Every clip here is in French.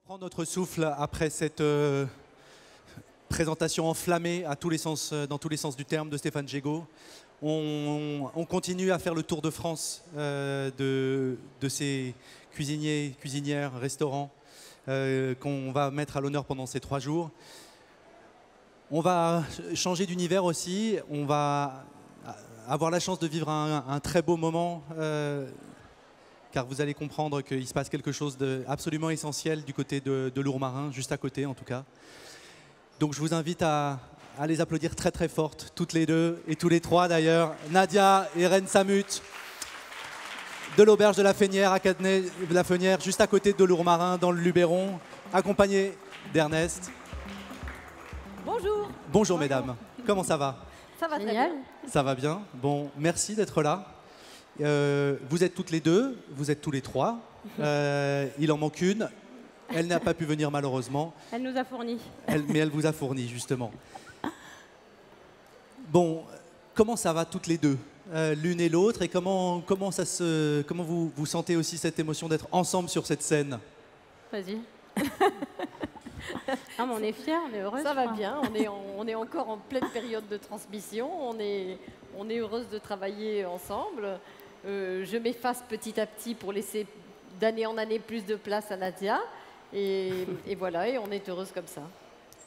reprend notre souffle après cette présentation enflammée à tous les sens, dans tous les sens du terme de Stéphane Gégaud. On continue à faire le tour de France de ces cuisiniers, cuisinières, restaurants qu'on va mettre à l'honneur pendant ces 3 jours. On va changer d'univers aussi, on va avoir la chance de vivre un très beau moment car vous allez comprendre qu'il se passe quelque chose d'absolument essentiel du côté de Lourmarin, juste à côté en tout cas. Donc je vous invite à les applaudir très très fortes, toutes les deux et tous les trois d'ailleurs, Nadia et Reine Samut de l'auberge de la Fénière à Cadenet-la-Fenière, juste à côté de Lourmarin dans le Luberon, accompagnés d'Ernest. Bonjour. Bonjour mesdames, comment ça va? Ça va très bien. Ça va bien. Bon, merci d'être là. Vous êtes toutes les deux, vous êtes tous les trois. Il en manque une. Elle n'a pas pu venir malheureusement. Elle nous a fourni. Mais elle vous a fourni justement. Bon, comment ça va toutes les deux, l'une et l'autre, et comment vous sentez aussi cette émotion d'être ensemble sur cette scène? Vas-y. Ah, mais on est fiers, on est heureux. Ça va bien, on est encore en pleine période de transmission, on est heureuse de travailler ensemble. Je m'efface petit à petit pour laisser d'année en année plus de place à Nadia. Et voilà, et on est heureuse comme ça.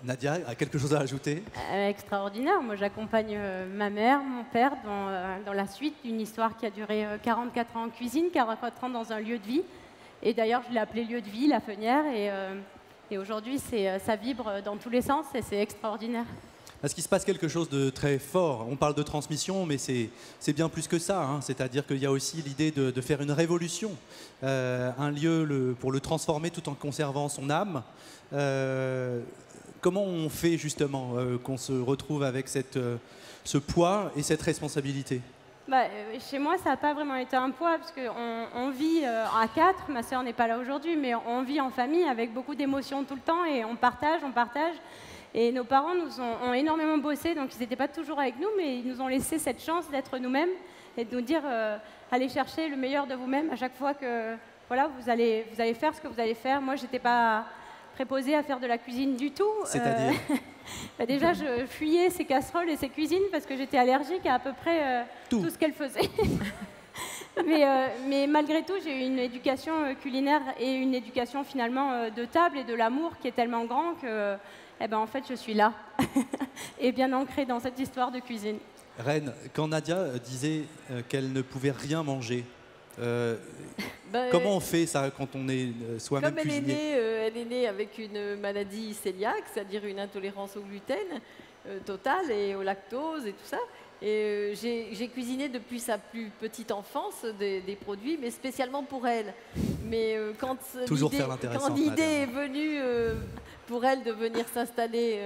Nadia a quelque chose à ajouter? Extraordinaire. Moi, j'accompagne ma mère, mon père dans la suite d'une histoire qui a duré 44 ans en cuisine, 44 ans dans un lieu de vie. Et d'ailleurs, je l'ai appelé lieu de vie, la Fenière. Et aujourd'hui, ça vibre dans tous les sens et c'est extraordinaire. Parce qu'il se passe quelque chose de très fort. On parle de transmission, mais c'est bien plus que ça. Hein. C'est-à-dire qu'il y a aussi l'idée de faire une révolution. Un lieu pour le transformer tout en conservant son âme. Comment on fait justement qu'on se retrouve avec ce poids et cette responsabilité? Chez moi, ça n'a pas vraiment été un poids, parce qu'on vit à 4, ma sœur n'est pas là aujourd'hui, mais on vit en famille avec beaucoup d'émotions tout le temps et on partage. Et nos parents ont énormément bossé, donc ils n'étaient pas toujours avec nous, mais ils nous ont laissé cette chance d'être nous-mêmes et de nous dire allez chercher le meilleur de vous-même à chaque fois que voilà, vous allez faire ce que vous allez faire. Moi, je n'étais pas préposée à faire de la cuisine du tout. C'est-à-dire déjà, je fuyais ces casseroles et ces cuisines parce que j'étais allergique à peu près tout ce qu'elles faisaient. mais malgré tout, j'ai eu une éducation culinaire et une éducation finalement de table et de l'amour qui est tellement grand que en fait, je suis là et bien ancrée dans cette histoire de cuisine. Reine, quand Nadia disait qu'elle ne pouvait rien manger, comment on fait ça quand on est soi-même cuisinier? Elle est née avec une maladie cœliaque, c'est-à-dire une intolérance au gluten totale et au lactose et tout ça. Et j'ai cuisiné depuis sa plus petite enfance des produits, mais spécialement pour elle. Mais quand l'idée est venue pour elle de venir s'installer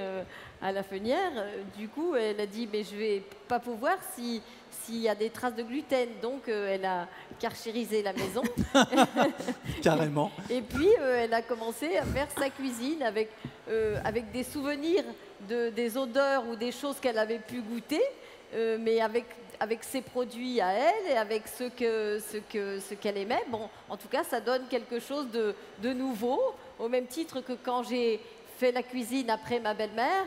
à la Fenière, du coup, elle a dit mais je vais pas pouvoir s'il y a des traces de gluten. Donc, elle a karchérisé la maison. Carrément. Et puis, elle a commencé à faire sa cuisine avec des souvenirs des odeurs ou des choses qu'elle avait pu goûter, mais avec ses produits à elle et avec ce qu'elle aimait. Bon, en tout cas, ça donne quelque chose de nouveau, au même titre que quand j'ai fait la cuisine après ma belle-mère.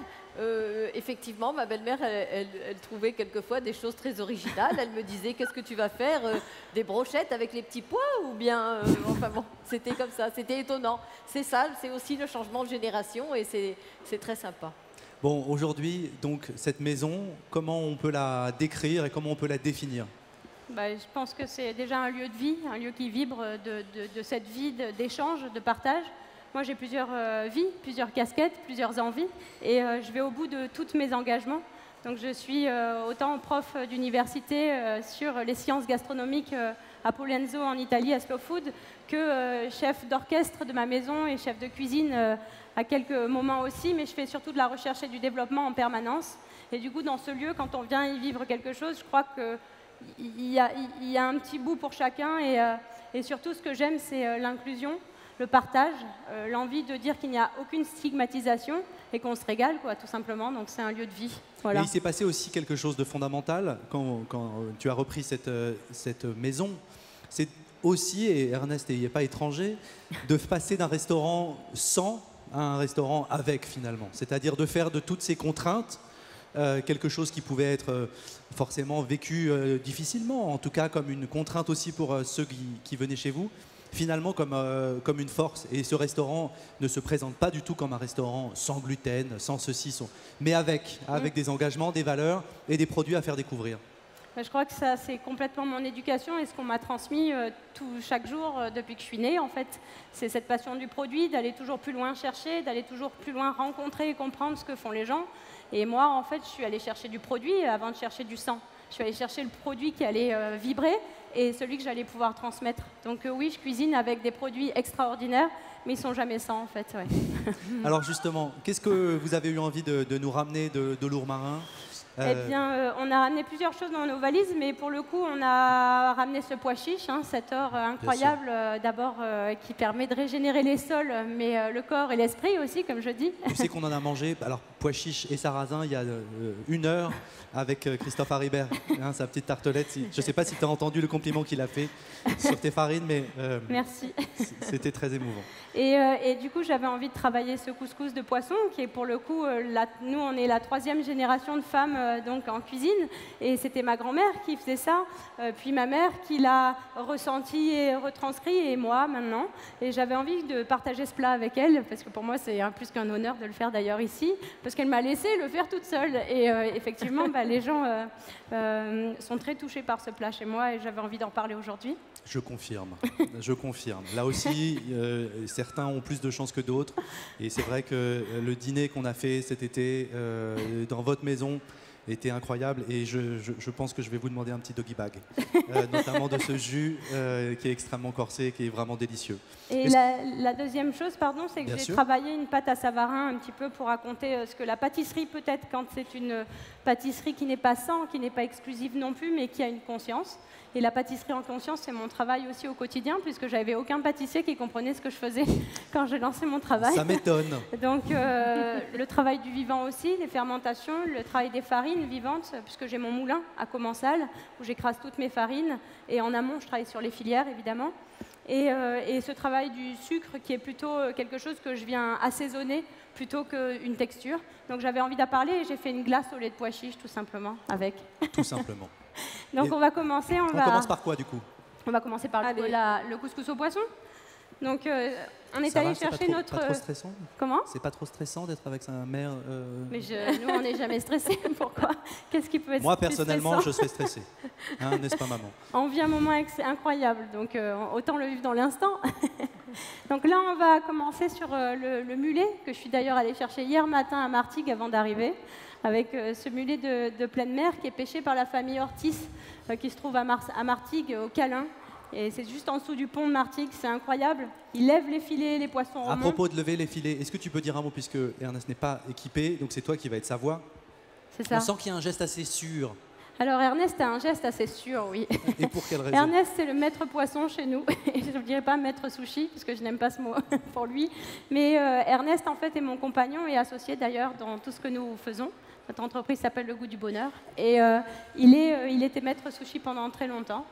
Effectivement, ma belle-mère, elle trouvait quelquefois des choses très originales. Elle me disait, qu'est-ce que tu vas faire? Des brochettes avec les petits pois? Ou bien, enfin bon, c'était comme ça, c'était étonnant. C'est ça, c'est aussi le changement de génération et c'est très sympa. Bon, aujourd'hui, donc, cette maison, comment on peut la décrire et comment on peut la définir? Je pense que c'est déjà un lieu de vie, un lieu qui vibre de cette vie d'échange, de partage. Moi, j'ai plusieurs vies, plusieurs casquettes, plusieurs envies, et je vais au bout de tous mes engagements. Donc, je suis autant prof d'université sur les sciences gastronomiques à Polenzo en Italie, à Slow Food, que chef d'orchestre de ma maison et chef de cuisine à quelques moments aussi, mais je fais surtout de la recherche et du développement en permanence. Et du coup, dans ce lieu, quand on vient y vivre quelque chose, je crois qu'il y a un petit bout pour chacun, et surtout, ce que j'aime, c'est l'inclusion, le partage, l'envie de dire qu'il n'y a aucune stigmatisation et qu'on se régale, quoi, tout simplement. Donc c'est un lieu de vie. Voilà. Mais il s'est passé aussi quelque chose de fondamental quand tu as repris cette maison. C'est aussi, et Ernest n'y est pas étranger, de passer d'un restaurant sans à un restaurant avec finalement. C'est-à-dire de faire de toutes ces contraintes quelque chose qui pouvait être forcément vécu difficilement, en tout cas comme une contrainte aussi pour ceux qui venaient chez vous, finalement comme une force. Et ce restaurant ne se présente pas du tout comme un restaurant sans gluten, sans ceci, mais avec des engagements, des valeurs et des produits à faire découvrir. Je crois que ça, c'est complètement mon éducation et ce qu'on m'a transmis chaque jour depuis que je suis née, en fait. C'est cette passion du produit, d'aller toujours plus loin chercher, d'aller toujours plus loin rencontrer et comprendre ce que font les gens. Et moi, en fait, je suis allée chercher du produit avant de chercher du sang. Je suis allée chercher le produit qui allait vibrer et celui que j'allais pouvoir transmettre. Donc oui, je cuisine avec des produits extraordinaires, mais ils ne sont jamais sans, en fait. Ouais. Alors justement, qu'est-ce que vous avez eu envie de nous ramener de lourd marin ? Eh bien, on a ramené plusieurs choses dans nos valises, mais pour le coup, on a ramené ce pois chiche, cet or incroyable, d'abord qui permet de régénérer les sols, mais le corps et l'esprit aussi, comme je dis. Tu sais qu'on en a mangé, alors pois chiche et sarrasin, il y a 1 heure avec Christophe Haribert, sa petite tartelette. Je ne sais pas si tu as entendu le compliment qu'il a fait sur tes farines, mais merci. C'était très émouvant. Et du coup, j'avais envie de travailler ce couscous de poisson, qui est pour le coup, nous, on est la 3e génération de femmes donc en cuisine, et c'était ma grand-mère qui faisait ça, puis ma mère qui l'a ressenti et retranscrit, et moi maintenant. Et j'avais envie de partager ce plat avec elle, parce que pour moi, c'est plus qu'un honneur de le faire d'ailleurs ici, parce qu'elle m'a laissé le faire toute seule. Et effectivement, les gens sont très touchés par ce plat chez moi, et j'avais envie d'en parler aujourd'hui. Je confirme, je confirme. Là aussi, certains ont plus de chance que d'autres. Et c'est vrai que le dîner qu'on a fait cet été dans votre maison était incroyable. Et je pense que je vais vous demander un petit doggy bag, notamment de ce jus qui est extrêmement corsé, qui est vraiment délicieux. Et la deuxième chose, pardon, c'est que Bien j'ai sûr. travaillé une pâte à Savarin un petit peu pour raconter ce que la pâtisserie peut être quand c'est une pâtisserie qui n'est pas sans, qui n'est pas exclusive non plus, mais qui a une conscience. Et la pâtisserie en conscience, c'est mon travail aussi au quotidien, puisque j'avais aucun pâtissier qui comprenait ce que je faisais quand j'ai lancé mon travail. Ça m'étonne. Donc le travail du vivant aussi, les fermentations, le travail des farines vivantes, puisque j'ai mon moulin à Commensal, où j'écrase toutes mes farines. Et en amont, je travaille sur les filières, évidemment. Et ce travail du sucre qui est plutôt quelque chose que je viens assaisonner plutôt qu'une texture. Donc j'avais envie d'en parler et j'ai fait une glace au lait de pois chiche tout simplement avec. Tout simplement. Donc on va commencer. On commence par quoi du coup? On va commencer par le couscous au poisson. Donc on est allé chercher notre... Pas trop stressant? Comment? C'est pas trop stressant d'être avec sa mère Mais nous, on n'est jamais stressés. Pourquoi? Qu'est-ce qui peut être Moi, plus personnellement, stressant? je serais stressé. Hein, n'est-ce pas, maman? On vit un moment incroyable, donc autant le vivre dans l'instant. Donc là, on va commencer sur le mulet, que je suis d'ailleurs allée chercher hier matin à Martigues avant d'arriver, avec ce mulet de pleine mer qui est pêché par la famille Ortiz, qui se trouve à Martigues, au Calin. Et c'est juste en dessous du pont de Martigues, c'est incroyable. Ils lèvent les filets, les poissons remontent. À propos de lever les filets, est-ce que tu peux dire un mot, puisque Ernest n'est pas équipé, donc c'est toi qui vas être sa voix. C'est ça. On sent qu'il y a un geste assez sûr. Alors Ernest a un geste assez sûr, oui. Et pour quelle raison? Ernest, c'est le maître poisson chez nous. Et je ne dirais pas maître sushi, parce que je n'aime pas ce mot pour lui. Mais Ernest, en fait, est mon compagnon et associé d'ailleurs dans tout ce que nous faisons. Notre entreprise s'appelle Le Goût du Bonheur. Et il était maître sushi pendant très longtemps.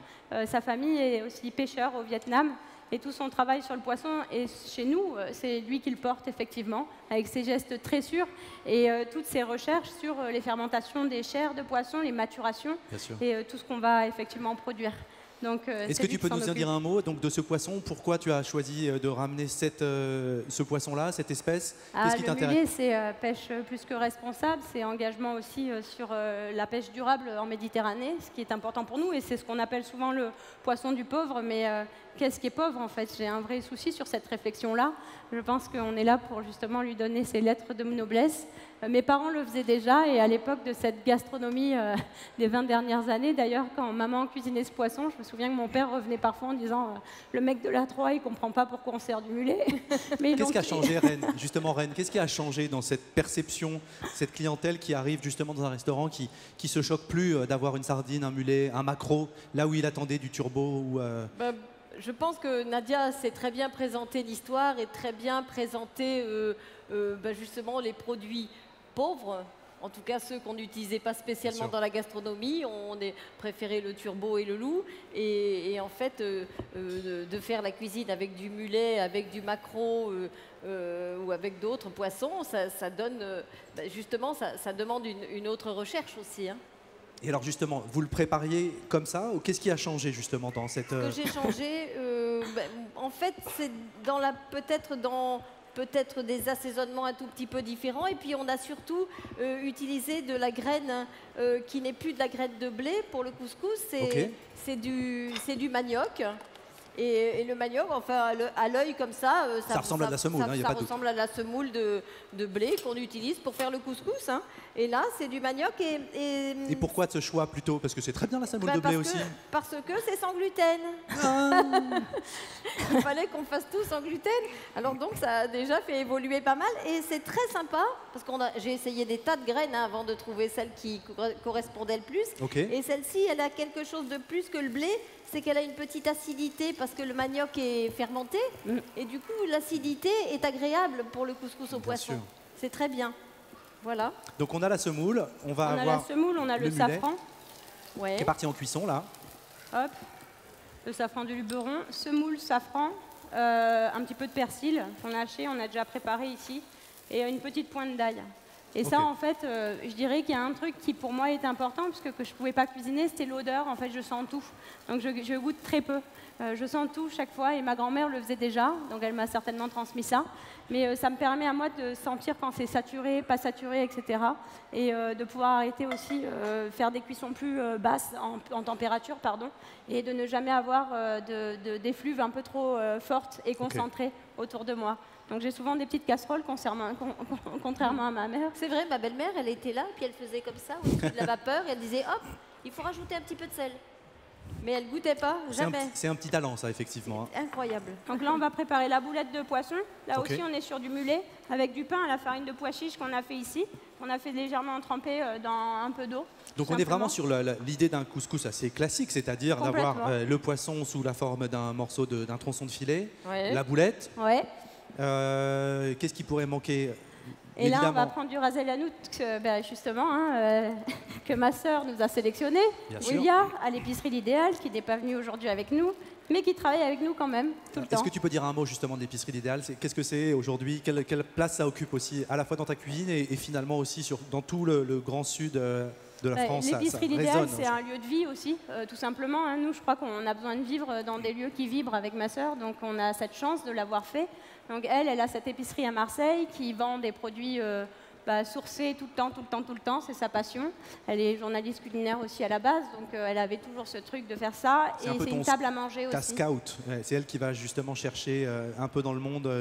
Sa famille est aussi pêcheur au Vietnam. Et tout son travail sur le poisson, et chez nous, c'est lui qui le porte effectivement, avec ses gestes très sûrs et toutes ses recherches sur les fermentations des chairs de poisson, les maturations et tout ce qu'on va effectivement produire. Est-ce que tu peux nous en dire un mot donc, de ce poisson? Pourquoi tu as choisi de ramener ce poisson-là, cette espèce? Qu'est-ce qui t'intéresse? Le mulet, c'est pêche plus que responsable, c'est engagement aussi sur la pêche durable en Méditerranée, ce qui est important pour nous, et c'est ce qu'on appelle souvent le poisson du pauvre. Mais qu'est-ce qui est pauvre en fait? J'ai un vrai souci sur cette réflexion-là. Je pense qu'on est là pour justement lui donner ses lettres de noblesse. Mes parents le faisaient déjà, et à l'époque de cette gastronomie des 20 dernières années, d'ailleurs, quand maman cuisinait ce poisson, je me souviens que mon père revenait parfois en disant le mec de la Troie, il comprend pas pourquoi on sert du mulet. Qu'est-ce qui a changé, Reine? Justement, Reine, qu'est-ce qui a changé dans cette perception, cette clientèle qui arrive justement dans un restaurant qui se choque plus d'avoir une sardine, un mulet, un maquereau, là où il attendait du turbo ou Je pense que Nadia sait très bien présenter l'histoire et très bien présenter justement les produits pauvres, En tout cas, ceux qu'on n'utilisait pas spécialement Bien sûr. dans la gastronomie, on a préféré le turbo et le loup. Et en fait, de faire la cuisine avec du mulet, avec du maquereau ou avec d'autres poissons, ça donne, justement, ça demande une autre recherche aussi, hein. Et alors justement, vous le prépariez comme ça ou qu'est-ce qui a changé justement dans cette... Ce que j'ai changé, en fait, c'est peut-être des assaisonnements un tout petit peu différents. Et puis on a surtout utilisé de la graine qui n'est plus de la graine de blé pour le couscous, Ok. c'est du manioc. Et le manioc, enfin à l'œil comme ça, Ça ressemble à de la semoule, hein, y a ça pas de doute. ressemble à de la semoule de blé qu'on utilise pour faire le couscous, hein. Et là, c'est du manioc Et pourquoi ce choix plutôt? Parce que c'est très bien la semoule bah, de blé parce aussi. parce que c'est sans gluten. Il fallait qu'on fasse tout sans gluten. Alors donc ça a déjà fait évoluer pas mal et c'est très sympa parce j'ai essayé des tas de graines, hein, avant de trouver celle qui correspondait le plus. Ok. Et celle-ci, elle a quelque chose de plus que le blé, c'est qu'elle a une petite acidité parce que le manioc est fermenté et du coup l'acidité est agréable pour le couscous au poisson. sûr. C'est très bien. Voilà. Donc on a la semoule, on va On a avoir la semoule, on a le mulet safran. Ouais. qui est parti en cuisson là. Hop, le safran du Luberon, semoule, safran, un petit peu de persil qu'on a haché, on a déjà préparé ici, et une petite pointe d'ail. Et ça, Ok. en fait, je dirais qu'il y a un truc qui pour moi est important, parce que je ne pouvais pas cuisiner, c'était l'odeur. En fait, je sens tout. Donc je goûte très peu. Je sens tout chaque fois, et ma grand-mère le faisait déjà, donc elle m'a certainement transmis ça. Mais ça me permet à moi de sentir quand c'est saturé, pas saturé, etc. Et de pouvoir arrêter aussi, faire des cuissons plus basses en température, pardon, et de ne jamais avoir d'effluves un peu trop fortes et concentrées autour de moi. Donc j'ai souvent des petites casseroles, contrairement à ma mère. C'est vrai, ma belle-mère, elle était là, puis elle faisait comme ça, au-dessus de la vapeur, et elle disait, hop, il faut rajouter un petit peu de sel. Mais elle goûtait pas, jamais. C'est un petit talent ça effectivement, hein. Incroyable. Donc là, on va préparer la boulette de poisson. Là Ok. aussi, on est sur du mulet avec du pain à la farine de pois chiche qu'on a fait ici. On a fait légèrement tremper dans un peu d'eau. Donc tout on est vraiment simplement. sur l'idée d'un couscous assez classique, c'est-à-dire d'avoir Complètement. le poisson sous la forme d'un morceau d'un tronçon de filet, Ouais. la boulette. Ouais. Qu'est-ce qui pourrait manquer? Et là, on va Évidemment. prendre du ras el hanout, justement, que ma sœur nous a sélectionné. Bien sûr. Julia, à l'épicerie L'Idéal, qui n'est pas venue aujourd'hui avec nous, mais qui travaille avec nous quand même, tout le temps. Est-ce que tu peux dire un mot justement de l'épicerie L'Idéal? Qu'est-ce que c'est aujourd'hui? Quelle place ça occupe aussi, à la fois dans ta cuisine et finalement aussi dans tout le grand sud de la France? ça L'épicerie L'Idéal, résonne, c'est hein. un lieu de vie aussi, tout simplement, hein. Nous, je crois qu'on a besoin de vivre dans des lieux qui vibrent avec ma sœur, donc on a cette chance de l'avoir fait. Donc elle a cette épicerie à Marseille qui vend des produits sourcés tout le temps, c'est sa passion. Elle est journaliste culinaire aussi à la base, donc elle avait toujours ce truc de faire ça. C'est un Et peu c'est une ton table à manger Ta aussi. scout, ouais, c'est elle qui va justement chercher un peu dans le monde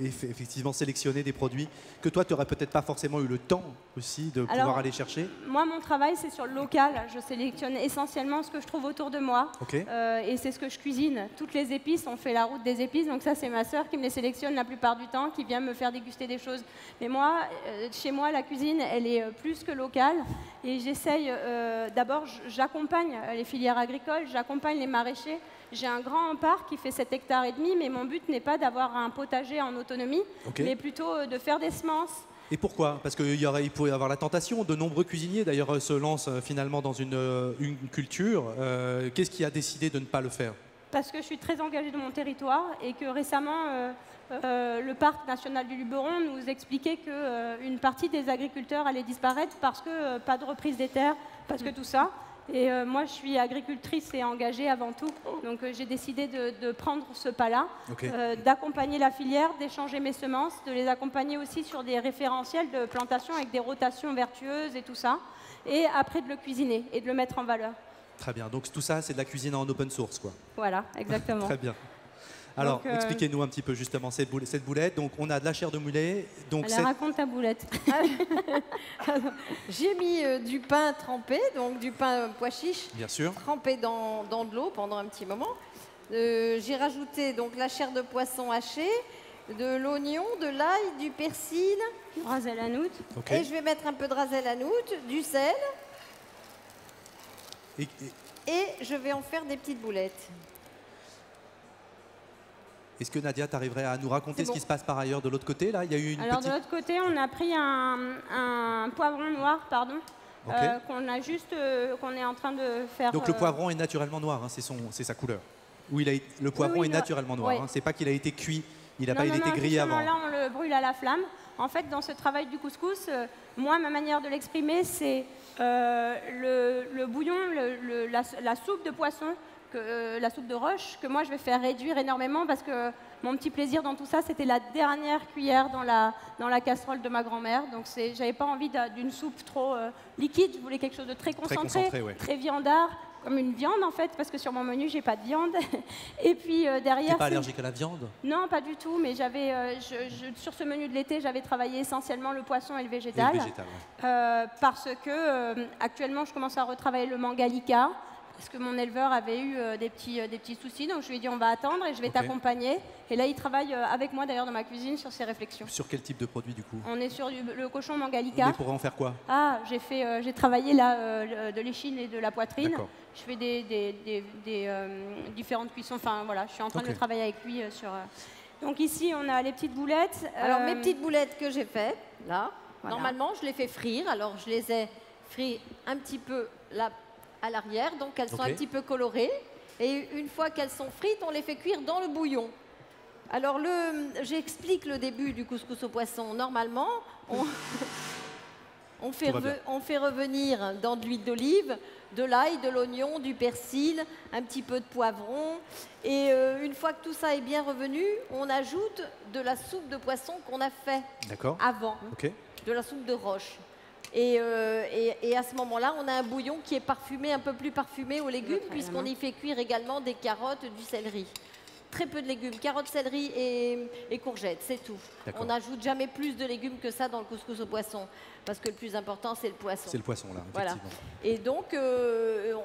et effectivement sélectionner des produits que toi, tu n'aurais peut-être pas forcément eu le temps aussi de pouvoir aller chercher. Moi, mon travail, c'est sur le local. Je sélectionne essentiellement ce que je trouve autour de moi. Ok. Et c'est ce que je cuisine. Toutes les épices, on fait la route des épices. Donc ça, c'est ma sœur qui me les sélectionne la plupart du temps, qui vient me faire déguster des choses. Mais moi, chez moi, la cuisine, elle est plus que locale. Et j'essaye, d'abord, j'accompagne les filières agricoles, j'accompagne les maraîchers. J'ai un grand parc qui fait 7,5 hectares, mais mon but n'est pas d'avoir un potager en autonomie, Ok. mais plutôt de faire des semences. Et pourquoi? Parce qu'il pourrait y avoir la tentation. De nombreux cuisiniers, d'ailleurs, se lancent finalement dans une culture. Qu'est-ce qui a décidé de ne pas le faire? Parce que je suis très engagée dans mon territoire et que récemment, le parc national du Luberon nous expliquait qu'une partie des agriculteurs allait disparaître parce que pas de reprise des terres, parce que tout ça. Et moi, je suis agricultrice et engagée avant tout. Donc j'ai décidé de prendre ce pas-là, Ok. d'accompagner la filière, d'échanger mes semences, de les accompagner aussi sur des référentiels de plantation avec des rotations vertueuses et tout ça. Et après de le cuisiner et de le mettre en valeur. Très bien. Donc tout ça, c'est de la cuisine en open source, quoi. Voilà, exactement. Très bien. Alors, Donc, expliquez-nous un petit peu justement cette boulette. Donc, on a de la chair de mulet. Donc, Allez, raconte ta boulette. J'ai mis du pain trempé, donc du pain pois chiche, bien sûr. trempé dans de l'eau pendant un petit moment. J'ai rajouté donc la chair de poisson hachée, de l'oignon, de l'ail, du persil, Ras el hanout. Ok. et je vais mettre un peu de ras el hanout, du sel, Et et je vais en faire des petites boulettes. Est-ce que Nadia, tu arriverais à nous raconter ce qui se passe par ailleurs de l'autre côté là? Il y a eu une Alors petite... de l'autre côté, on a pris un poivron noir, pardon, Ok. qu'on est en train de faire. Donc le poivron est naturellement noir, hein, c'est sa couleur. Ou le poivron est naturellement noir, oui. hein, c'est pas qu'il a été cuit, il n'a Non, pas non, été non, grillé justement, avant. là, on le brûle à la flamme. En fait, dans ce travail du couscous, moi, ma manière de l'exprimer, c'est le bouillon, la soupe de poisson, la soupe de roche, que moi, je vais faire réduire énormément parce que mon petit plaisir dans tout ça, c'était la dernière cuillère dans la casserole de ma grand-mère. Donc, j'avais pas envie d'une soupe trop liquide. Je voulais quelque chose de très concentré, ouais. très viandard, comme une viande en fait, parce que sur mon menu, j'ai pas de viande. Et puis derrière. T'es pas allergique à la viande? Non, pas du tout, mais sur ce menu de l'été, j'avais travaillé essentiellement le poisson et le végétal. Et le végétal, ouais. Parce que actuellement, je commence à retravailler le mangalica, parce que mon éleveur avait eu des petits soucis, donc je lui ai dit on va attendre et je vais t'accompagner. Et là, il travaille avec moi d'ailleurs dans ma cuisine sur ses réflexions. Sur quel type de produit du coup? On est sur le cochon mangalica. Mais pour en faire quoi? Ah, j'ai travaillé là de l'échine et de la poitrine. Je fais des différentes cuissons. Enfin voilà, je suis en train de travailler avec lui sur. Donc ici, on a les petites boulettes. Alors mes petites boulettes que j'ai faites, là, Voilà. normalement, je les fais frire. Alors je les ai frites un petit peu là à l'arrière, donc elles sont un petit peu colorées. Et une fois qu'elles sont frites, on les fait cuire dans le bouillon. Alors j'explique le début du couscous au poisson. Normalement, on fait revenir dans de l'huile d'olive, de l'ail, de l'oignon, du persil, un petit peu de poivron. Et une fois que tout ça est bien revenu, on ajoute de la soupe de poisson qu'on a fait avant, de la soupe de roche. Et à ce moment-là, on a un bouillon qui est parfumé, un peu plus parfumé aux légumes, puisqu'on y fait cuire également des carottes, du céleri. Très peu de légumes, carottes, céleri et courgettes, c'est tout. On n'ajoute jamais plus de légumes que ça dans le couscous au poisson, parce que le plus important, c'est le poisson. C'est le poisson, là, effectivement. Voilà. Et donc,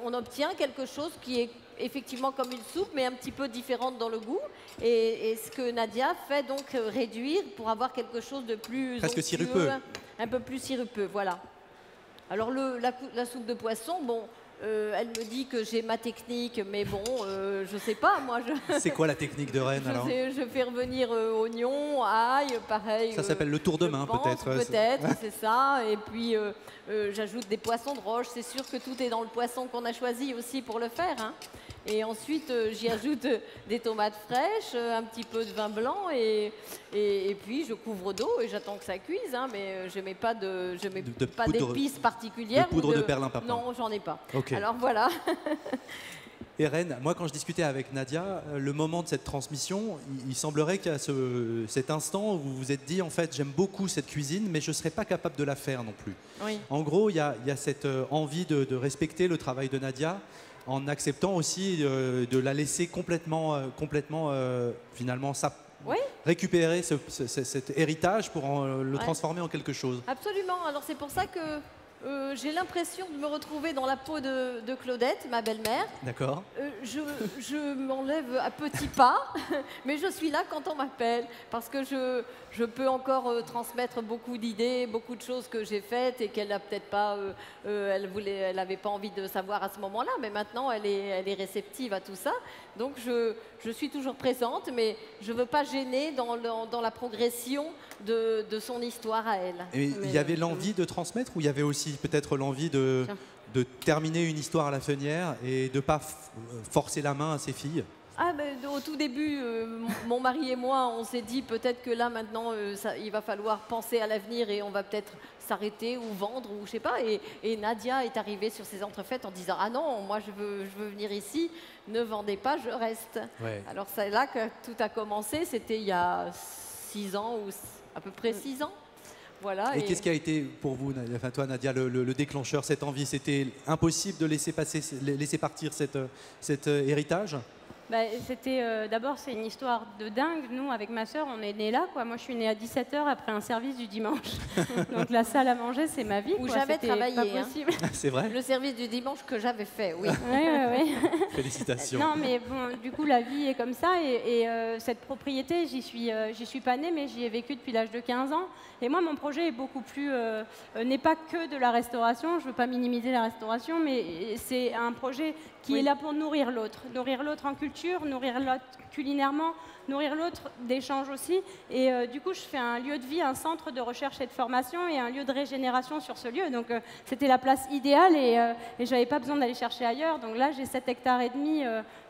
on obtient quelque chose qui est effectivement comme une soupe, mais un petit peu différente dans le goût. Et ce que Nadia fait, donc, réduire pour avoir quelque chose de plus presque onctueux, sirupeux. un peu plus sirupeux, voilà. Alors, la soupe de poisson, bon... elle me dit que j'ai ma technique, mais bon, je sais pas, moi. C'est quoi la technique de Reine alors? Je fais revenir oignons, ail, pareil. Ça s'appelle le tour de main, peut-être. Peut-être, c'est ça. Et puis, j'ajoute des poissons de roche. C'est sûr que tout est dans le poisson qu'on a choisi aussi pour le faire, hein. Et ensuite, j'y ajoute des tomates fraîches, un petit peu de vin blanc, et puis je couvre d'eau et j'attends que ça cuise. Hein, mais je mets pas d'épices particulières. De poudre de perlimpinpin. Non, j'en ai pas. Okay. Alors voilà. Et Reine, moi quand je discutais avec Nadia, le moment de cette transmission, il semblerait qu'à cet instant où vous vous êtes dit en fait j'aime beaucoup cette cuisine mais je ne serais pas capable de la faire non plus. Oui. En gros, il y a cette envie de respecter le travail de Nadia en acceptant aussi de la laisser complètement finalement récupérer cet héritage pour le transformer en quelque chose. Absolument, alors c'est pour ça que j'ai l'impression de me retrouver dans la peau de Claudette, ma belle-mère. D'accord. Je m'enlève à petits pas, mais je suis là quand on m'appelle, parce que je peux encore transmettre beaucoup d'idées, beaucoup de choses que j'ai faites et qu'elle n'a peut-être pas, elle n'avait pas envie de savoir à ce moment-là, mais maintenant elle est réceptive à tout ça. Donc je suis toujours présente, mais je ne veux pas gêner dans la progression de son histoire à elle. Et il y avait l'envie de transmettre ou il y avait aussi peut-être l'envie de terminer une histoire à la Fenière et de ne pas forcer la main à ses filles? Au tout début, mon mari et moi, on s'est dit peut-être que là maintenant, il va falloir penser à l'avenir et on va peut-être s'arrêter ou vendre ou je sais pas. Et Nadia est arrivée sur ces entrefaites en disant ah non, moi je veux venir ici, ne vendez pas, je reste. Ouais. Alors c'est là que tout a commencé. C'était il y a 6 ans ou à peu près 6 ans. Voilà, et qu'est-ce qui a été pour vous, enfin toi Nadia, le déclencheur, cette envie? C'était impossible de laisser partir cet héritage? D'abord, c'est une histoire de dingue. Nous, avec ma sœur, on est nés là, quoi. Moi, je suis née à 17h après un service du dimanche. Donc la salle à manger, c'est ma vie. Où j'avais travaillé. Pas possible. C'est vrai? Le service du dimanche que j'avais fait, oui. Oui. Félicitations. Non, mais bon, du coup, la vie est comme ça. Et cette propriété, j'y suis pas née, mais j'y ai vécu depuis l'âge de 15 ans. Et moi, mon projet est beaucoup plus... n'est pas que de la restauration. Je veux pas minimiser la restauration, mais c'est un projet qui est là pour nourrir l'autre en culture, nourrir l'autre culinairement, nourrir l'autre, d'échange aussi. Et du coup, je fais un lieu de vie, un centre de recherche et de formation et un lieu de régénération sur ce lieu. Donc, c'était la place idéale et je n'avais pas besoin d'aller chercher ailleurs. Donc là, j'ai 7,5 hectares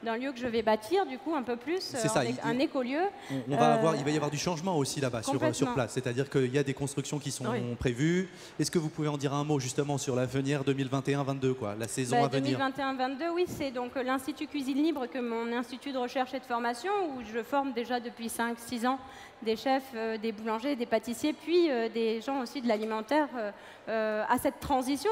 d'un lieu que je vais bâtir, du coup, un peu plus, un écolieu. Il va y avoir du changement aussi là-bas sur place. C'est-à-dire qu'il y a des constructions qui sont prévues. Est-ce que vous pouvez en dire un mot justement sur l'avenir 2021-22, la saison à venir? 2021-22, oui, c'est donc l'Institut Cuisine Libre, que mon institut de recherche et de formation, où je forme déjà depuis 5-6 ans des chefs, des boulangers, des pâtissiers, puis des gens aussi de l'alimentaire à cette transition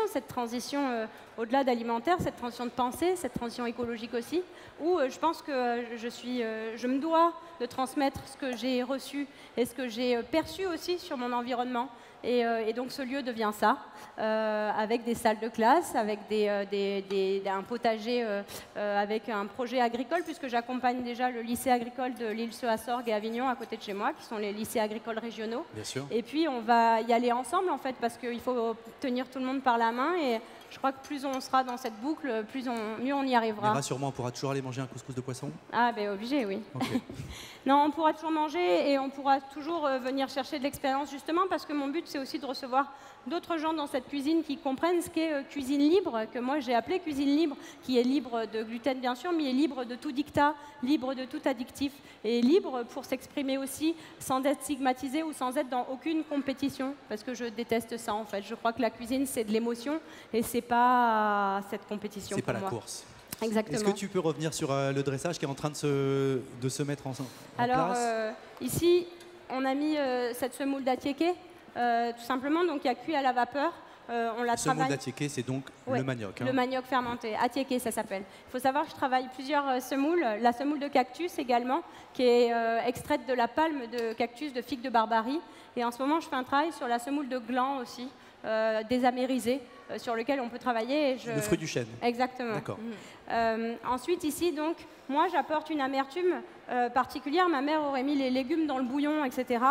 au-delà d'alimentaire, cette transition de pensée, cette transition écologique aussi, où je pense que je me dois de transmettre ce que j'ai reçu et ce que j'ai perçu aussi sur mon environnement. Et donc ce lieu devient ça, avec des salles de classe, avec un potager, avec un projet agricole, puisque j'accompagne déjà le lycée agricole de l'Île-Seu-Assorgue et Avignon, à côté de chez moi, qui sont les lycées agricoles régionaux. Bien sûr. Et puis on va y aller ensemble, en fait, parce qu'il faut tenir tout le monde par la main. Et je crois que plus on sera dans cette boucle, mieux on y arrivera. Mais rassure-moi, on pourra toujours aller manger un couscous de poisson? Ah, ben obligé, oui. Okay. Non, on pourra toujours manger et on pourra toujours venir chercher de l'expérience, justement, parce que mon but, c'est aussi de recevoir d'autres gens dans cette cuisine qui comprennent ce qu'est cuisine libre, que moi j'ai appelé cuisine libre, qui est libre de gluten, bien sûr, mais est libre de tout dictat, libre de tout addictif, et libre pour s'exprimer aussi sans être stigmatisé ou sans être dans aucune compétition, parce que je déteste ça, en fait. Je crois que la cuisine, c'est de l'émotion, et c'est pas cette compétition pour moi. C'est pas la course. Exactement. Est-ce que tu peux revenir sur le dressage qui est en train de se mettre en place? Alors, ici, on a mis cette semoule d'attiéké, tout simplement, donc il y a cuit à la vapeur. On la semoule d'attiéké, c'est donc le manioc. Le manioc fermenté, attiéké ça s'appelle. Il faut savoir que je travaille plusieurs semoules. La semoule de cactus également, qui est extraite de la palme de cactus de figue de Barbarie. Et en ce moment, je fais un travail sur la semoule de gland aussi, désamérisée, sur lequel on peut travailler. Le fruit du chêne. Exactement. D'accord. Ensuite, ici, donc, moi, j'apporte une amertume particulière. Ma mère aurait mis les légumes dans le bouillon, etc.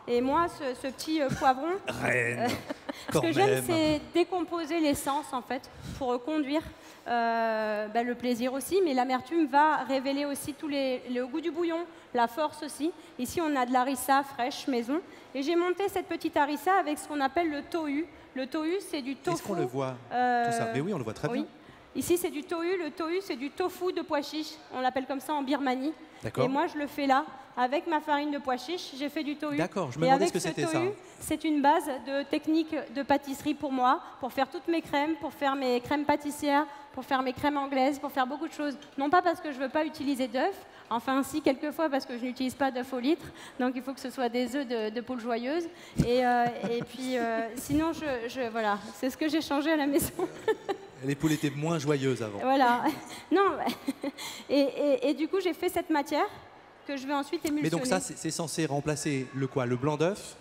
Et moi, ce petit poivron, ce que j'aime, c'est décomposer l'essence, en fait, pour conduire le plaisir aussi. Mais l'amertume va révéler aussi le goût du bouillon, la force aussi. Ici, on a de l'harissa fraîche maison. Et j'ai monté cette petite harissa avec ce qu'on appelle le tohu. Le tohu, c'est du tofu. Est-ce qu'on le voit, tout ça? Mais oui, on le voit très bien. Ici, c'est du tohu. Le tohu, c'est du tofu de pois chiches. On l'appelle comme ça en Birmanie. D'accord. Et moi, je le fais là, avec ma farine de pois chiches. J'ai fait du tohu. D'accord, je me demandais ce que c'était ça. C'est une base de technique de pâtisserie pour moi, pour faire toutes mes crèmes, pour faire mes crèmes pâtissières, pour faire mes crèmes anglaises, pour faire beaucoup de choses. Non pas parce que je ne veux pas utiliser d'œufs, enfin si, quelquefois parce que je n'utilise pas d'œufs au litre, donc il faut que ce soit des œufs de poule joyeuse. Et puis, sinon, voilà, c'est ce que j'ai changé à la maison. Les poules étaient moins joyeuses avant. Voilà. Non. Et du coup, j'ai fait cette matière que je vais ensuite émulsionner. Mais donc ça, c'est censé remplacer le quoi? Le blanc d'œuf?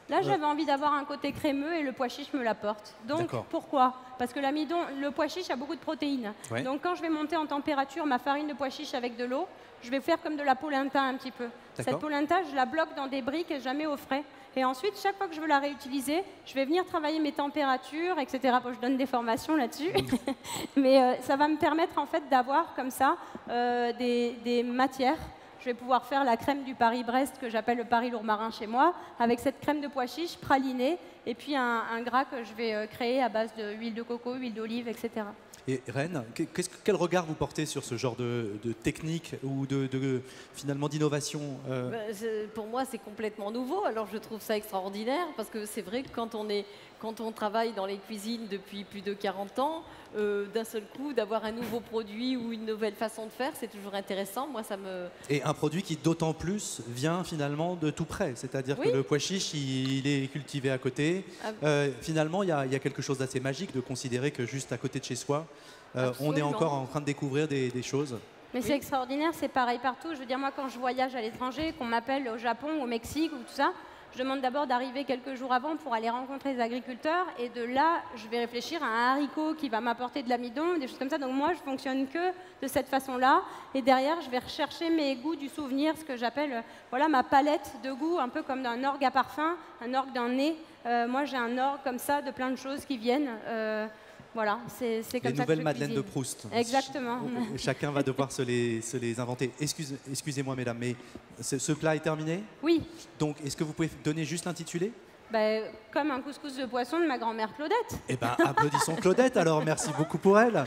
Là, j'avais envie d'avoir un côté crémeux et le pois chiche me l'apporte. Donc, pourquoi? Parce que l'amidon, le pois chiche a beaucoup de protéines. Ouais. Donc, quand je vais monter en température ma farine de pois chiche avec de l'eau, je vais faire comme de la polenta un petit peu. Cette polenta, je la bloque dans des briques et jamais au frais. Et ensuite, chaque fois que je veux la réutiliser, je vais venir travailler mes températures, etc. Bon, je donne des formations là-dessus. Mais ça va me permettre en fait d'avoir comme ça des matières. Je vais pouvoir faire la crème du Paris-Brest que j'appelle le Paris-Lourmarin chez moi, avec cette crème de pois chiche pralinée et puis un gras que je vais créer à base d'huile de coco, huile d'olive, etc. Et Reine, quel regard vous portez sur ce genre de technique ou finalement d'innovation Pour moi, c'est complètement nouveau. Alors, je trouve ça extraordinaire parce que c'est vrai que quand on travaille dans les cuisines depuis plus de 40 ans, d'un seul coup, d'avoir un nouveau produit ou une nouvelle façon de faire, c'est toujours intéressant. Moi, ça me... Et un produit qui, d'autant plus, vient finalement de tout près. C'est-à-dire que le pois chiche, il est cultivé à côté. Finalement, il y a quelque chose d'assez magique de considérer que juste à côté de chez soi, on est encore en train de découvrir des choses. Mais c'est extraordinaire, c'est pareil partout. Je veux dire, moi, quand je voyage à l'étranger, qu'on m'appelle au Japon, au Mexique ou tout ça, je demande d'abord d'arriver quelques jours avant pour aller rencontrer les agriculteurs. Et de là, je vais réfléchir à un haricot qui va m'apporter de l'amidon, des choses comme ça. Donc moi, je fonctionne que de cette façon-là. Et derrière, je vais rechercher mes goûts du souvenir, ce que j'appelle ma palette de goûts, un peu comme d'un orgue à parfum, un orgue d'un nez. Moi, j'ai un orgue comme ça de plein de choses qui viennent. Voilà, c'est comme Les ça que nouvelles je madeleines de cuisine. Proust. Exactement. Chacun va devoir se les inventer. Excusez-moi, mesdames, mais ce plat est terminé? Oui, Donc, est-ce que vous pouvez donner juste l'intitulé? bah, comme un couscous de poisson de ma grand-mère Claudette. Eh bien, applaudissons Claudette, alors. Merci beaucoup pour elle.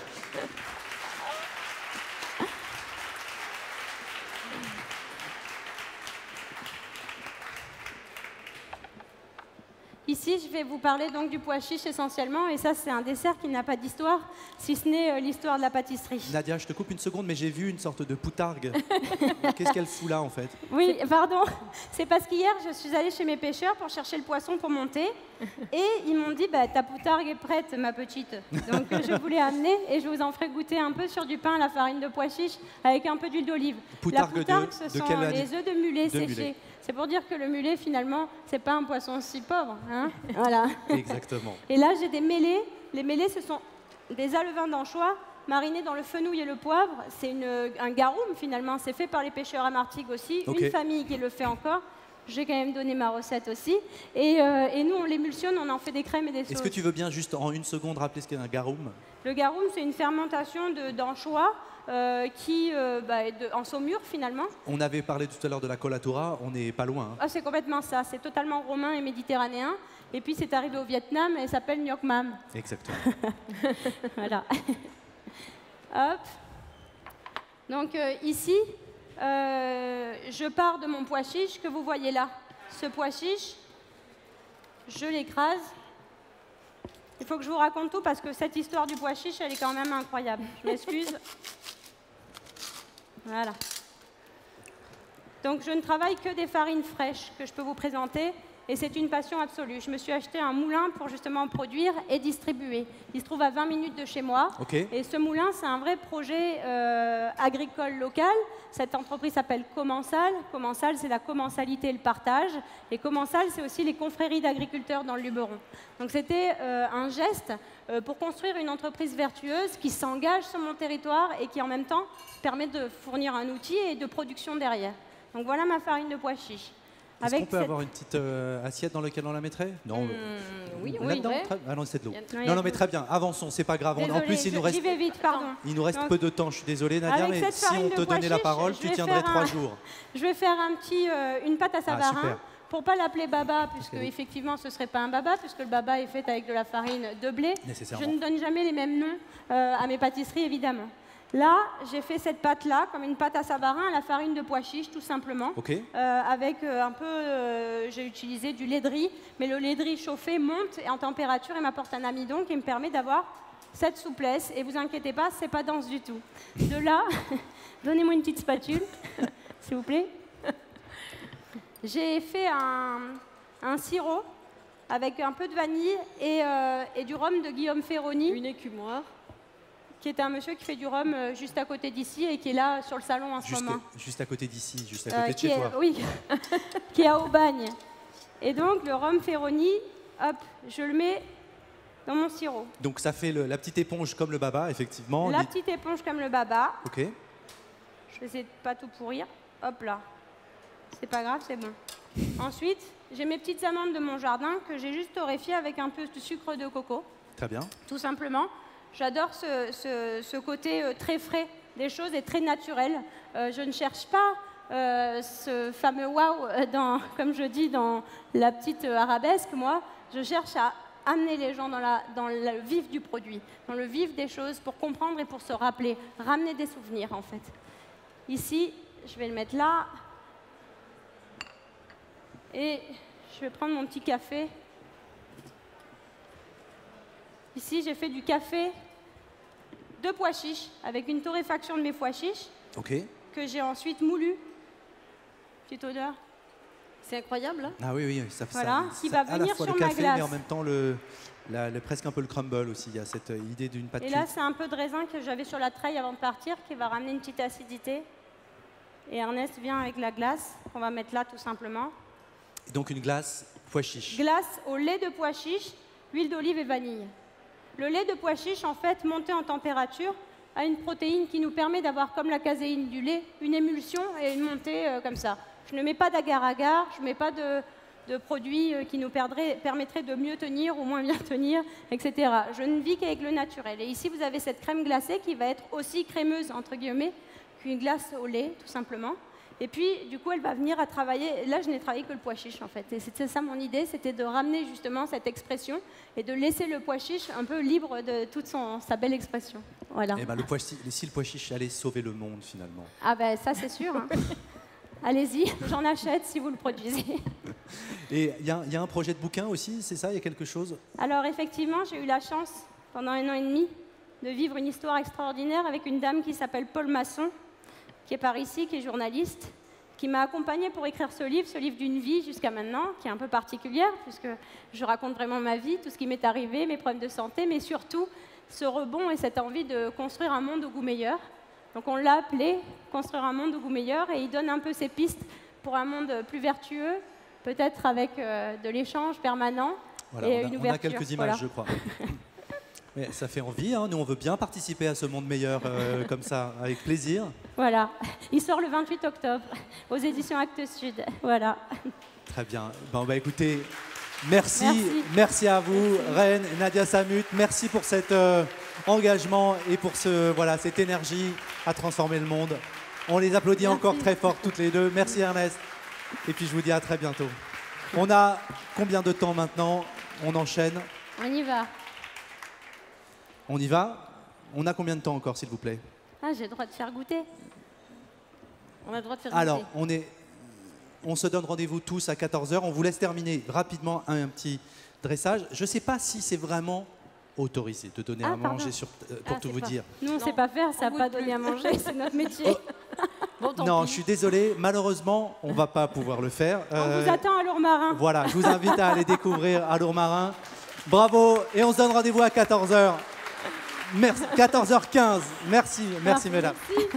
Ici, je vais vous parler donc du pois chiche essentiellement, et ça, c'est un dessert qui n'a pas d'histoire, si ce n'est l'histoire de la pâtisserie. Nadia, je te coupe une seconde, mais j'ai vu une sorte de poutargue. Qu'est-ce qu'elle fout là, en fait? Oui, pardon. C'est parce qu'hier, je suis allée chez mes pêcheurs pour chercher le poisson pour monter, et ils m'ont dit, bah, ta poutargue est prête, ma petite. Donc, je vous l'ai amenée, et je vous en ferai goûter un peu sur du pain à la farine de pois chiche, avec un peu d'huile d'olive. La poutargue, ce sont les œufs de mulet séchés. C'est pour dire que le mulet, finalement, c'est pas un poisson si pauvre. Hein, voilà. Exactement. Et là, j'ai des mélés. Les mélés, ce sont des alevins d'anchois marinés dans le fenouil et le poivre. C'est un garum, finalement. C'est fait par les pêcheurs à Martigues aussi. Okay. Une famille qui le fait encore. J'ai quand même donné ma recette aussi. Et nous, on l'émulsionne, on en fait des crèmes et des sauces. Est-ce que tu veux bien, juste en une seconde, rappeler ce qu'est un garum? Le garum, c'est une fermentation d'anchois qui est en saumure, finalement. On avait parlé tout à l'heure de la colatura, on n'est pas loin. Hein. Ah, c'est complètement ça. C'est totalement romain et méditerranéen. Et puis, c'est arrivé au Vietnam et ça s'appelle Ngoc Mam. Exactement. Voilà. Hop. Donc, ici, je pars de mon pois chiche que vous voyez là. Ce pois chiche, je l'écrase. Il faut que je vous raconte tout parce que cette histoire du pois chiche, elle est quand même incroyable. Je m'excuse. Voilà. Donc je ne travaille que des farines fraîches que je peux vous présenter et c'est une passion absolue. Je me suis acheté un moulin pour justement produire et distribuer. Il se trouve à 20 minutes de chez moi. Okay. Et ce moulin, c'est un vrai projet agricole local. Cette entreprise s'appelle Commensal. Commensal, c'est la commensalité et le partage. Et Commensal, c'est aussi les confréries d'agriculteurs dans le Luberon. Donc c'était un geste pour construire une entreprise vertueuse qui s'engage sur mon territoire et qui en même temps permet de fournir un outil et de production derrière. Donc voilà ma farine de pois chiche. Est-ce qu'on peut avoir une petite assiette dans laquelle on la mettrait? Non. Oui, là-dedans Ah non, c'est de l'eau. Non, mais très bien, avançons, c'est pas grave. Désolée, en plus, il nous reste, j'y vais vite, pardon. Il nous reste Donc, peu de temps, je suis désolé Nadia, avec mais cette si farine on de te pois donnait la chiche, parole, je tu vais tiendrais faire 3 jours. Je vais faire une pâte à savarin. super. Pour pas l'appeler baba, puisque effectivement ce serait pas un baba, puisque le baba est fait avec de la farine de blé. Je ne donne jamais les mêmes noms à mes pâtisseries, évidemment. Là, j'ai fait cette pâte-là, comme une pâte à savarin à la farine de pois chiche, tout simplement. Okay. Avec un peu, j'ai utilisé du lait de riz, mais le lait de riz chauffé monte en température et m'apporte un amidon qui me permet d'avoir cette souplesse. Et vous inquiétez pas, c'est pas dense du tout. De là, donnez-moi une petite spatule, s'il vous plaît. J'ai fait un sirop avec un peu de vanille et du rhum de Guillaume Ferroni. Une écumoire. Qui est un monsieur qui fait du rhum juste à côté d'ici et qui est là sur le salon en ce moment. Juste à côté d'ici, juste à côté de chez toi. Oui, qui est à Aubagne. Et donc le rhum Ferroni, hop, je le mets dans mon sirop. Donc ça fait la petite éponge comme le baba, effectivement. La petite éponge comme le baba. Ok. Je vais essayer de pas tout pourrir. Hop là. C'est pas grave, c'est bon. Ensuite, j'ai mes petites amandes de mon jardin que j'ai juste torréfiées avec un peu de sucre de coco. Très bien. Tout simplement. J'adore ce côté très frais des choses et très naturel. Je ne cherche pas ce fameux wow, comme je dis, dans la petite arabesque, moi. Je cherche à amener les gens dans le vif du produit, dans le vif des choses, pour comprendre et pour se rappeler, ramener des souvenirs, en fait. Ici, je vais le mettre là. Et je vais prendre mon petit café. Ici, j'ai fait du café de pois chiches avec une torréfaction de mes pois chiches que j'ai ensuite moulu. Petite odeur. C'est incroyable. Hein? Ah oui, ça fait voilà, ça. Qui va à venir la fois sur le café, ma glace. mais en même temps presque un peu le crumble aussi. Il y a cette idée d'une pâte. Et là, c'est un peu de raisin que j'avais sur la treille avant de partir qui va ramener une petite acidité. Et Ernest vient avec la glace qu'on va mettre là tout simplement. Et donc une glace pois chiche. Glace au lait de pois chiche, huile d'olive et vanille. Le lait de pois chiche, en fait, monté en température, a une protéine qui nous permet d'avoir, comme la caséine du lait, une émulsion et une montée comme ça. Je ne mets pas d'agar-agar, je ne mets pas de de produits qui nous permettraient de mieux tenir ou moins bien tenir, etc. Je ne vis qu'avec le naturel. Et ici, vous avez cette crème glacée qui va être aussi crémeuse, entre guillemets, qu'une glace au lait, tout simplement. Et puis, du coup, elle va venir à travailler. Là, je n'ai travaillé que le pois chiche, en fait. Et c'était ça mon idée, c'était de ramener justement cette expression et de laisser le pois chiche un peu libre de toute sa belle expression. Voilà. Eh ben, si le pois chiche allait sauver le monde, finalement. Ah ben, ça, c'est sûr. Hein. Allez-y, j'en achète si vous le produisez. Et il y a un projet de bouquin aussi, c'est ça? Il y a quelque chose? Alors, effectivement, j'ai eu la chance, pendant 1 an et demi, de vivre une histoire extraordinaire avec une dame qui s'appelle Paul Masson, qui est par ici, qui est journaliste, qui m'a accompagnée pour écrire ce livre d'une vie jusqu'à maintenant, qui est un peu particulière, puisque je raconte vraiment ma vie, tout ce qui m'est arrivé, mes problèmes de santé, mais surtout ce rebond et cette envie de construire un monde au goût meilleur. Donc on l'a appelé « Construire un monde au goût meilleur » et il donne un peu ses pistes pour un monde plus vertueux, peut-être avec de l'échange permanent et une ouverture. On a quelques images, je crois. Mais ça fait envie, hein. Nous on veut bien participer à ce monde meilleur comme ça, avec plaisir. Voilà, il sort le 28 octobre aux éditions Actes Sud, voilà. Très bien, bon, bah, écoutez, merci à vous, Reine, Nadia Samut, merci pour cet engagement et pour cette énergie à transformer le monde. On les applaudit encore très fort toutes les deux, merci Ernest, et puis je vous dis à très bientôt. On a combien de temps maintenant? On enchaîne? On y va. On y va? On a combien de temps encore, s'il vous plaît? Ah, j'ai le droit de faire goûter. On a le droit de faire Alors, goûter. on se donne rendez-vous tous à 14 h. On vous laisse terminer rapidement un petit dressage. Je ne sais pas si c'est vraiment autorisé de donner à manger pour tout vous dire. Nous, on ne sait pas faire, ça n'a pas donné à manger, c'est notre métier. Bon, non, je suis désolé, malheureusement, on ne va pas pouvoir le faire. On vous attend à Lourmarin. Voilà, je vous invite à aller découvrir à Lourmarin. Bravo, et on se donne rendez-vous à 14 h. Merci, 14 h 15. Merci mesdames. Merci.